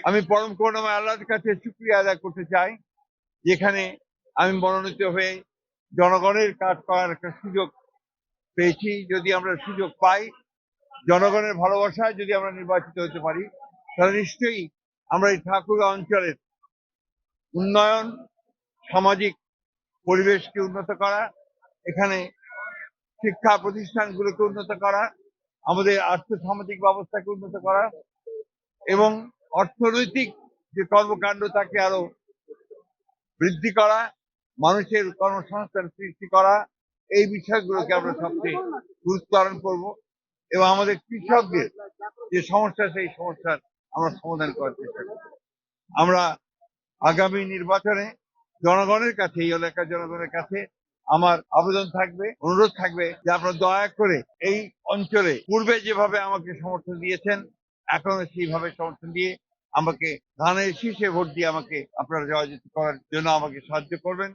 আমি পরম করুণাময় আল্লাহর কাছে শুকরিয়া আদায় করতে চাই, যেখানে আমি মনোনীত হয়ে জনগণের কাজ করার একটা সুযোগ পেয়েছি। যদি আমরা সুযোগ পাই, জনগণের ভালোবাসায় যদি আমরা নির্বাচিত হতে পারি, তাহলে নিশ্চয়ই আমরা এই ঠাকুরগাঁও অঞ্চলের উন্নয়ন, সামাজিক পরিবেশকে উন্নত করা, এখানে শিক্ষা প্রতিষ্ঠানগুলোকে উন্নত করা, আমাদের আর্থসামাজিক ব্যবস্থাকে উন্নত করা এবং অর্থনৈতিক যে কর্মকাণ্ড তাকে আরো বৃদ্ধি করা, মানুষের কর্মসংস্থান সৃষ্টি করা, এই বিষয়গুলোকে আমরা সবচেয়ে গুরুত্ব আরোপ করবো এবং আমাদের কৃষকদের যে সমস্যা, সেই সমস্যার আমরা সমাধান করার চেষ্টা করব। আমরা আগামী নির্বাচনে জনগণের কাছে, এই এলাকার জনগণের কাছে আমার আবেদন থাকবে, অনুরোধ থাকবে যে আপনারা দয়া করে এই অঞ্চলে পূর্বে যেভাবে আমাকে সমর্থন দিয়েছেন, এখনো সেইভাবে সমর্থন দিয়ে আমাকে ধানের শীষে ভোট দিয়ে আমাকে আপনারা জয়যুক্ত করার জন্য আমাকে সাহায্য করবেন।